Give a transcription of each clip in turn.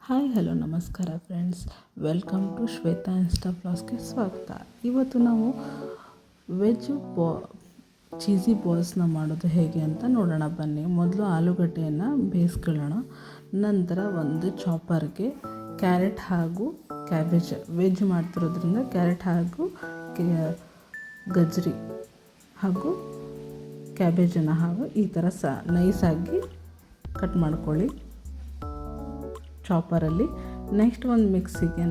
Hi hello ನಮಸ್ಕಾರ friends, welcome to Shweta insta ಬ್ಲಾಗ್ಸ್ಗೆ ಸ್ವಾಗತ. ಇವತ್ತು ನಾವು ವೆಜ್ ಚೀಸಿ ಬಾಲ್ಸ್ನ ಮಾಡೋದು ಹೇಗೆ ಅಂತ ನೋಡೋಣ ಬನ್ನಿ. ಮೊದಲು ಆಲೂಗಡ್ಡೆಯನ್ನು ಬೇಯಿಸ್ಕೊಳ್ಳೋಣ. ನಂತರ ಒಂದು ಚಾಪರ್ಗೆ ಕ್ಯಾರೆಟ್ ಹಾಗೂ ಕ್ಯಾಬೇಜ್, ವೆಜ್ ಮಾಡ್ತಿರೋದ್ರಿಂದ ಕ್ಯಾರೆಟ್ ಹಾಗೂ ಗಜ್ರಿ ಹಾಗೂ ಕ್ಯಾಬೇಜನ್ನು ಹಾಗೂ ಈ ಥರ ನೈಸಾಗಿ ಕಟ್ ಮಾಡ್ಕೊಳ್ಳಿ ಚಾಪರಲ್ಲಿ. ನೆಕ್ಸ್ಟ್ ಒಂದು ಮಿಕ್ಸಿಗೆ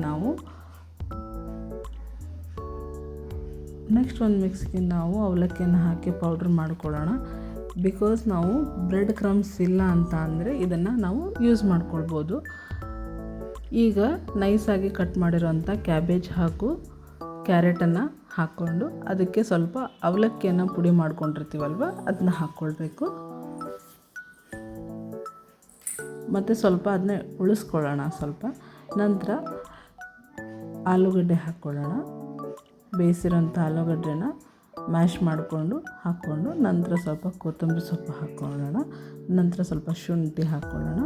ನಾವು ಅವಲಕ್ಕಿಯನ್ನು ಹಾಕಿ ಪೌಡ್ರ್ ಮಾಡ್ಕೊಳ್ಳೋಣ. ಬಿಕಾಸ್ ನಾವು ಬ್ರೆಡ್ ಕ್ರಮ್ಸ್ ಇಲ್ಲ ಅಂತ ಅಂದರೆ ಇದನ್ನು ನಾವು ಯೂಸ್ ಮಾಡ್ಕೊಳ್ಬೋದು. ಈಗ ನೈಸಾಗಿ ಕಟ್ ಮಾಡಿರೋಂಥ ಕ್ಯಾಬೇಜ್ ಹಾಗೂ ಕ್ಯಾರೆಟನ್ನು ಹಾಕ್ಕೊಂಡು ಅದಕ್ಕೆ ಸ್ವಲ್ಪ ಅವಲಕ್ಕಿಯನ್ನು ಪುಡಿ ಮಾಡ್ಕೊಂಡಿರ್ತೀವಲ್ವ ಅದನ್ನ ಹಾಕ್ಕೊಳ್ಬೇಕು. ಮತ್ತು ಸ್ವಲ್ಪ ಅದನ್ನ ಉಳಿಸ್ಕೊಳ್ಳೋಣ ಸ್ವಲ್ಪ. ನಂತರ ಆಲೂಗಡ್ಡೆ ಹಾಕ್ಕೊಳ್ಳೋಣ. ಬೇಯಿಸಿರೋಂಥ ಆಲೂಗಡ್ಡೆನ ಮ್ಯಾಶ್ ಮಾಡಿಕೊಂಡು ಹಾಕ್ಕೊಂಡು ನಂತರ ಸ್ವಲ್ಪ ಕೊತ್ತಂಬರಿ ಸೊಪ್ಪು ಹಾಕ್ಕೊಳ್ಳೋಣ. ನಂತರ ಸ್ವಲ್ಪ ಶುಂಠಿ ಹಾಕ್ಕೊಳ್ಳೋಣ.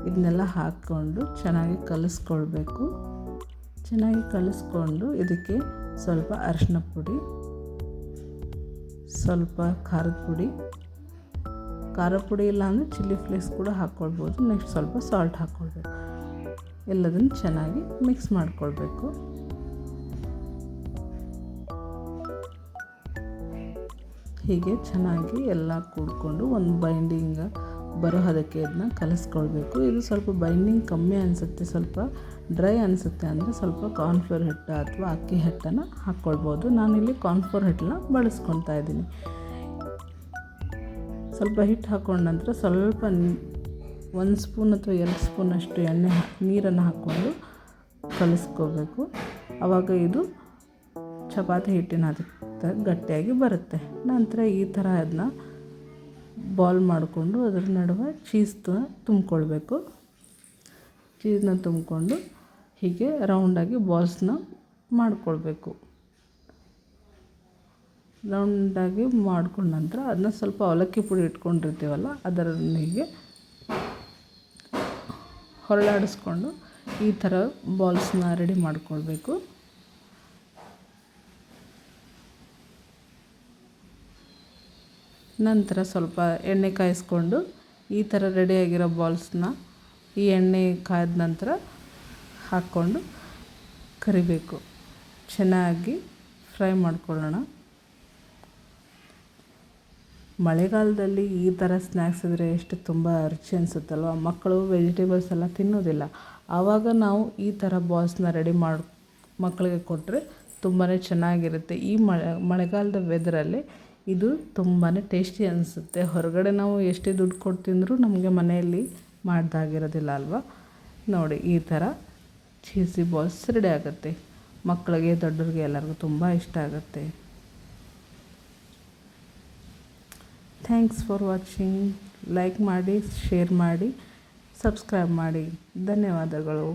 ಇದನ್ನೆಲ್ಲ ಹಾಕ್ಕೊಂಡು ಚೆನ್ನಾಗಿ ಕಲಿಸ್ಕೊಳ್ಬೇಕು. ಚೆನ್ನಾಗಿ ಕಲಿಸ್ಕೊಂಡು ಇದಕ್ಕೆ ಸ್ವಲ್ಪ ಅರಿಶಿನ ಪುಡಿ, ಸ್ವಲ್ಪ ಖಾರದ ಪುಡಿ ಇಲ್ಲ ಅಂದರೆ ಚಿಲ್ಲಿ ಫ್ಲೇಕ್ಸ್ ಕೂಡ ಹಾಕ್ಕೊಳ್ಬೋದು. ನೆಕ್ಸ್ಟ್ ಸ್ವಲ್ಪ ಸಾಲ್ಟ್ ಹಾಕ್ಕೊಳ್ಬೇಕು. ಎಲ್ಲದನ್ನು ಚೆನ್ನಾಗಿ ಮಿಕ್ಸ್ ಮಾಡಿಕೊಳ್ಬೇಕು. ಹೀಗೆ ಚೆನ್ನಾಗಿ ಎಲ್ಲ ಕೂಡಿಕೊಂಡು ಒಂದು ಬೈಂಡಿಂಗ್ ಬರೋ ಅದಕ್ಕೆ ಇದನ್ನ ಕಲಿಸ್ಕೊಳ್ಬೇಕು. ಇದು ಸ್ವಲ್ಪ ಬೈಂಡಿಂಗ್ ಕಮ್ಮಿ ಅನಿಸುತ್ತೆ, ಸ್ವಲ್ಪ ಡ್ರೈ ಅನಿಸುತ್ತೆ ಅಂದರೆ ಸ್ವಲ್ಪ ಕಾರ್ನ್ಫ್ಲೋರ್ ಹಿಟ್ಟು ಅಥವಾ ಅಕ್ಕಿ ಹಿಟ್ಟನ್ನು ಹಾಕ್ಕೊಳ್ಬೋದು. ನಾನಿಲ್ಲಿ ಕಾರ್ನ್ಫ್ಲೋರ್ ಹಿಟ್ಟನ್ನ ಬಳಸ್ಕೊತಾ ಇದ್ದೀನಿ. ಸ್ವಲ್ಪ ಹಿಟ್ಟು ಹಾಕ್ಕೊಂಡ ನಂತರ ಸ್ವಲ್ಪ 1 ಸ್ಪೂನ್ ಅಥವಾ 2 ಸ್ಪೂನಷ್ಟು ನೀರನ್ನು ಹಾಕ್ಕೊಂಡು ಕಲಿಸ್ಕೋಬೇಕು. ಆವಾಗ ಇದು ಚಪಾತಿ ಹಿಟ್ಟಿನ ಅದಕ್ಕೆ ಗಟ್ಟಿಯಾಗಿ ಬರುತ್ತೆ. ನಂತರ ಈ ಥರ ಅದನ್ನ ಬಾಲ್ ಮಾಡಿಕೊಂಡು ಅದರ ನಡುವೆ ಚೀಸ್ನ ತುಂಬಿಕೊಳ್ಬೇಕು. ಚೀಸ್ನ ತುಂಬಿಕೊಂಡು ಹೀಗೆ ರೌಂಡಾಗಿ ಬಾಲ್ಸ್ನ ಮಾಡಿಕೊಳ್ಬೇಕು. ರೌಂಡಾಗಿ ಮಾಡ್ಕೊಂಡ ನಂತರ ಅದನ್ನ ಸ್ವಲ್ಪ ಅವಲಕ್ಕಿ ಪುಡಿ ಇಟ್ಕೊಂಡಿರ್ತೀವಲ್ಲ ಅದರೊಂದಿಗೆ ಹೊರಳಾಡಿಸ್ಕೊಂಡು ಈ ಥರ ಬಾಲ್ಸ್ನ ರೆಡಿ ಮಾಡ್ಕೊಳ್ಬೇಕು. ನಂತರ ಸ್ವಲ್ಪ ಎಣ್ಣೆ ಕಾಯಿಸ್ಕೊಂಡು ಈ ಥರ ರೆಡಿಯಾಗಿರೋ ಬಾಲ್ಸ್ನ ಈ ಎಣ್ಣೆ ಕಾಯ್ದ ನಂತರ ಹಾಕ್ಕೊಂಡು ಕರಿಬೇಕು. ಚೆನ್ನಾಗಿ ಫ್ರೈ ಮಾಡ್ಕೊಳ್ಳೋಣ. ಮಳೆಗಾಲದಲ್ಲಿ ಈ ಥರ ಸ್ನ್ಯಾಕ್ಸ್ ಇದ್ದರೆ ಎಷ್ಟು ತುಂಬ ರುಚಿ ಅನಿಸುತ್ತಲ್ವ. ಮಕ್ಕಳು ವೆಜಿಟೇಬಲ್ಸ್ ಎಲ್ಲ ತಿನ್ನೋದಿಲ್ಲ. ಆವಾಗ ನಾವು ಈ ಥರ ಬಾಲ್ಸ್ನ ರೆಡಿ ಮಾಡಿ ಮಕ್ಕಳಿಗೆ ಕೊಟ್ಟರೆ ತುಂಬಾ ಚೆನ್ನಾಗಿರುತ್ತೆ. ಈ ಮಳೆಗಾಲದ ವೆದರಲ್ಲಿ ಇದು ತುಂಬಾ ಟೇಸ್ಟಿ ಅನಿಸುತ್ತೆ. ಹೊರಗಡೆ ನಾವು ಎಷ್ಟೇ ದುಡ್ಡು ಕೊಟ್ಟು ತಿಂದರೂ ನಮಗೆ ಮನೆಯಲ್ಲಿ ಮಾಡ್ದಾಗಿರೋದಿಲ್ಲ ಅಲ್ವಾ. ನೋಡಿ, ಈ ಥರ ಚೀಸಿ ಬಾಲ್ಸ್ ರೆಡಿ ಆಗುತ್ತೆ. ಮಕ್ಕಳಿಗೆ ದೊಡ್ಡವ್ರಿಗೆ ಎಲ್ಲರಿಗೂ ತುಂಬ ಇಷ್ಟ ಆಗುತ್ತೆ. Thanks for watching. ಲೈಕ್ ಮಾಡಿ, ಶೇರ್ ಮಾಡಿ, ಸಬ್ಸ್ಕ್ರೈಬ್ ಮಾಡಿ. ಧನ್ಯವಾದಗಳು.